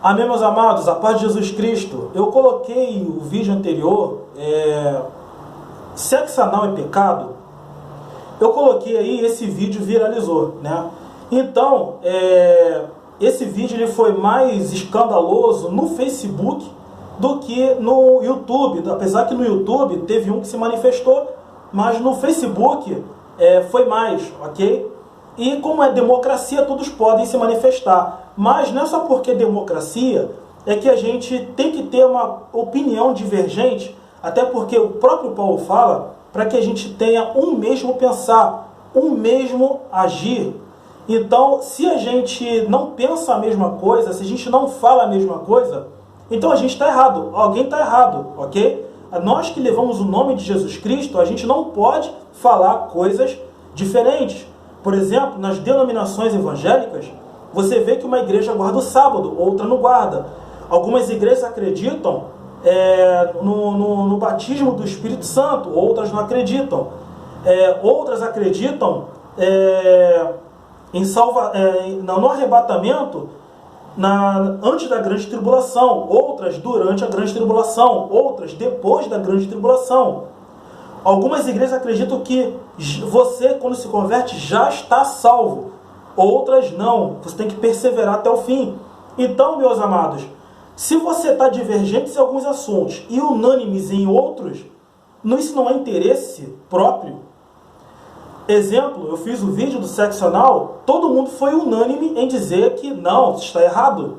Amém, meus amados, a paz de Jesus Cristo. Eu coloquei o vídeo anterior, sexo anal é pecado. Eu coloquei aí, esse vídeo viralizou, né? Então, esse vídeo ele foi mais escandaloso no Facebook do que no YouTube. Apesar que no YouTube teve um que se manifestou, mas no Facebook foi mais, ok? E como é democracia, todos podem se manifestar. Mas não é só porque é democracia, é que a gente tem que ter uma opinião divergente, até porque o próprio Paulo fala para que a gente tenha um mesmo pensar, um mesmo agir. Então, se a gente não pensa a mesma coisa, se a gente não fala a mesma coisa, então a gente está errado, alguém está errado, ok? Nós que levamos o nome de Jesus Cristo, a gente não pode falar coisas diferentes. Por exemplo, nas denominações evangélicas, você vê que uma igreja guarda o sábado, outra não guarda. Algumas igrejas acreditam no batismo do Espírito Santo, outras não acreditam. Outras acreditam no arrebatamento antes da grande tribulação, outras durante a grande tribulação, outras depois da grande tribulação. Algumas igrejas acreditam que você, quando se converte, já está salvo. Outras não. Você tem que perseverar até o fim. Então, meus amados, se você está divergente em alguns assuntos e unânimes em outros, isso não é interesse próprio. Exemplo, eu fiz o vídeo do sexo anal, todo mundo foi unânime em dizer que não, está errado.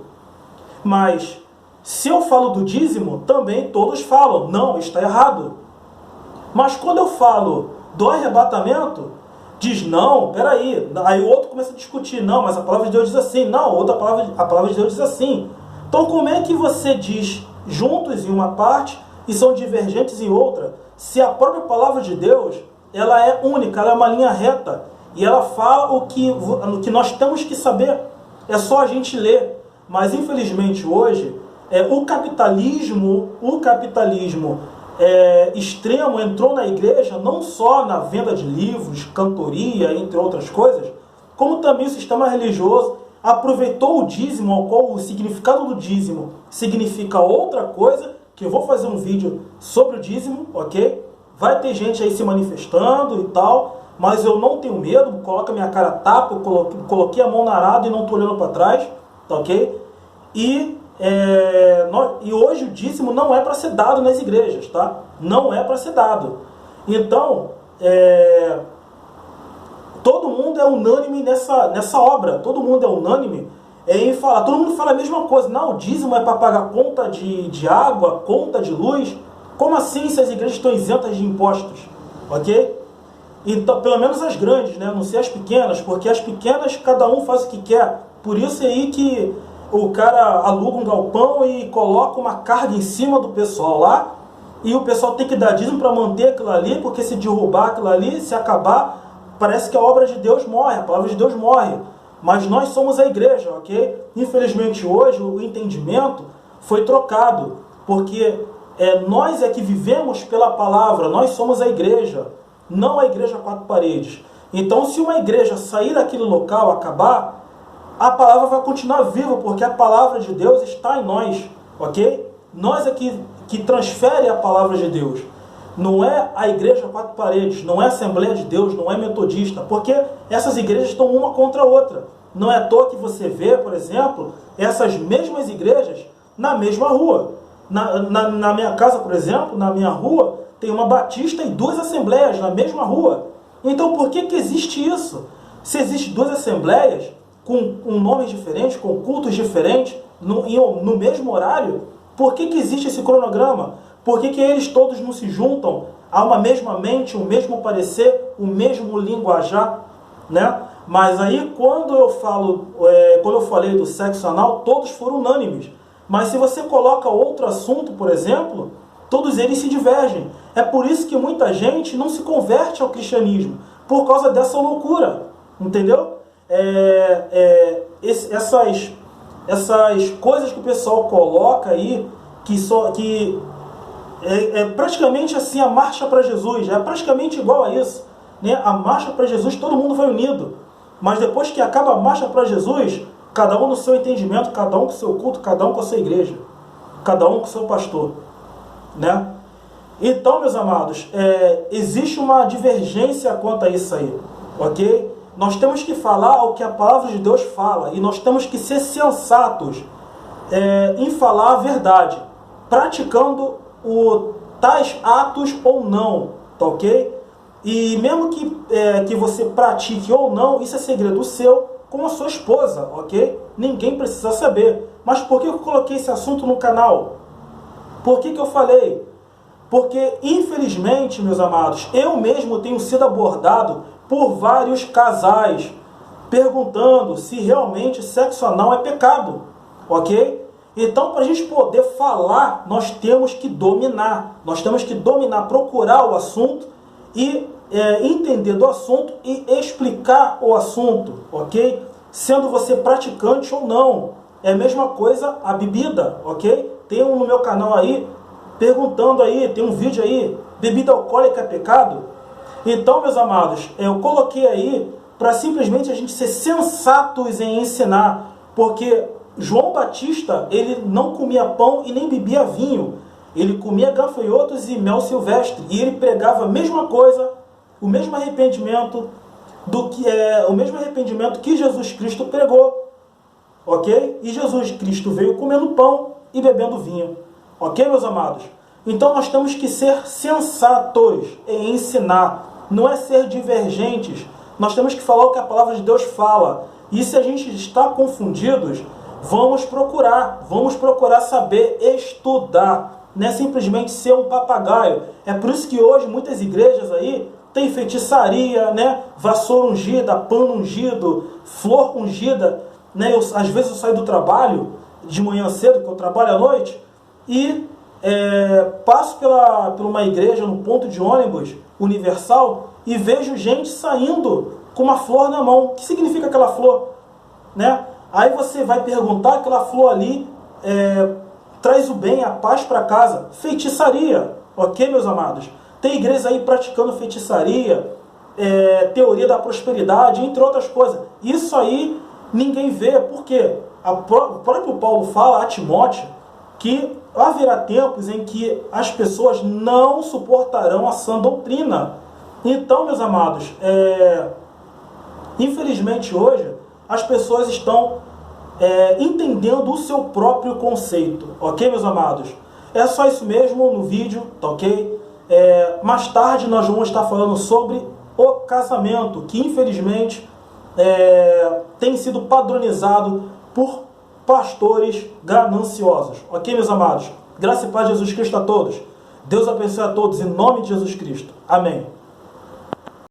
Mas, se eu falo do dízimo, também todos falam, não, está errado. Mas quando eu falo do arrebatamento, diz não, peraí. Aí o outro começa a discutir, não, mas a palavra de Deus diz assim, não, a palavra de Deus diz assim. Então como é que você diz juntos em uma parte e são divergentes em outra, se a própria palavra de Deus, ela é única, ela é uma linha reta, e ela fala o que nós temos que saber, é só a gente ler. Mas infelizmente hoje, o capitalismo extremo entrou na igreja, não só na venda de livros, cantoria, entre outras coisas, como também o sistema religioso aproveitou o dízimo, ao qual o significado do dízimo significa outra coisa, que eu vou fazer um vídeo sobre o dízimo, ok? Vai ter gente aí se manifestando e tal, mas eu não tenho medo, coloca minha cara a tapa, eu coloquei a mão na arada e não estou olhando para trás, tá ok? E hoje o dízimo não é para ser dado nas igrejas, tá? Não é para ser dado. Então, todo mundo é unânime nessa obra. Todo mundo é unânime em falar. Todo mundo fala a mesma coisa. Não, o dízimo é para pagar conta de água, conta de luz. Como assim se as igrejas estão isentas de impostos? Ok? Então, pelo menos as grandes, né? Não sei as pequenas, porque as pequenas cada um faz o que quer. Por isso é aí que o cara aluga um galpão e coloca uma carga em cima do pessoal lá, e o pessoal tem que dar dízimo para manter aquilo ali, porque se derrubar aquilo ali, se acabar, parece que a obra de Deus morre, a palavra de Deus morre. Mas nós somos a igreja, ok? Infelizmente hoje o entendimento foi trocado, porque nós é que vivemos pela palavra, nós somos a igreja, não a igreja a quatro paredes. Então se uma igreja sair daquele local, acabar, a palavra vai continuar viva, porque a palavra de Deus está em nós, ok? Nós é que transfere a palavra de Deus. Não é a igreja a quatro paredes, não é a Assembleia de Deus, não é metodista, porque essas igrejas estão uma contra a outra. Não é à toa que você vê, por exemplo, essas mesmas igrejas na mesma rua. Na minha casa, por exemplo, na minha rua, tem uma batista e duas assembleias na mesma rua. Então por que existe isso? Se existem duas assembleias, com nomes diferentes, com cultos diferentes, no mesmo horário, por que existe esse cronograma? Por que eles todos não se juntam a uma mesma mente, o mesmo parecer, o mesmo linguajar, né? Mas aí quando eu falei do sexo anal, todos foram unânimes. Mas se você coloca outro assunto, por exemplo, todos eles se divergem. É por isso que muita gente não se converte ao cristianismo, por causa dessa loucura, entendeu? Essas coisas que o pessoal coloca aí, que é praticamente assim a marcha para Jesus, é praticamente igual a isso, né? A marcha para Jesus, todo mundo vai unido, mas depois que acaba a marcha para Jesus, Cada um no seu entendimento, cada um com o seu culto, cada um com a sua igreja, cada um com o seu pastor, né? Então, meus amados, existe uma divergência quanto a isso aí, ok? Nós temos que falar o que a palavra de Deus fala, e nós temos que ser sensatos em falar a verdade, praticando tais atos ou não, tá ok? E mesmo que você pratique ou não, isso é segredo seu com a sua esposa, ok? Ninguém precisa saber. Mas por que eu coloquei esse assunto no canal? Por que eu falei? Porque, infelizmente, meus amados, eu mesmo tenho sido abordado por vários casais perguntando se realmente sexo anal é pecado, ok? Então, para a gente poder falar, nós temos que dominar. Nós temos que dominar, procurar o assunto e entender do assunto e explicar o assunto, ok? Sendo você praticante ou não. É a mesma coisa a bebida, ok? Tem um no meu canal aí, perguntando aí, tem um vídeo aí, bebida alcoólica é pecado? Então, meus amados, eu coloquei aí para simplesmente a gente ser sensatos em ensinar, porque João Batista, ele não comia pão e nem bebia vinho, ele comia gafanhotos e mel silvestre, e ele pregava a mesma coisa, o mesmo arrependimento o mesmo arrependimento que Jesus Cristo pregou, ok? E Jesus Cristo veio comendo pão e bebendo vinho, ok, meus amados? Então nós temos que ser sensatos em ensinar, não é ser divergentes. Nós temos que falar o que a palavra de Deus fala. E se a gente está confundidos, vamos procurar saber estudar, não é simplesmente ser um papagaio. É por isso que hoje muitas igrejas aí tem feitiçaria, né? Vassoura ungida, pano ungido, flor ungida, né? Às vezes eu saio do trabalho de manhã cedo, que eu trabalho à noite, e passo por uma igreja no ponto de ônibus Universal e vejo gente saindo com uma flor na mão. O que significa aquela flor? Né? Aí você vai perguntar, aquela flor ali traz o bem, a paz para casa. Feitiçaria, ok, meus amados? Tem igrejas aí praticando feitiçaria, teoria da prosperidade, entre outras coisas. Isso aí ninguém vê, porque o próprio Paulo fala a Timóteo que haverá tempos em que as pessoas não suportarão a sã doutrina. Então, meus amados, infelizmente hoje as pessoas estão entendendo o seu próprio conceito, ok, meus amados? É só isso mesmo no vídeo, tá ok? Mais tarde nós vamos estar falando sobre o casamento, que infelizmente tem sido padronizado por pastores gananciosos, ok, meus amados? Graça e paz de Jesus Cristo a todos. Deus abençoe a todos em nome de Jesus Cristo. Amém.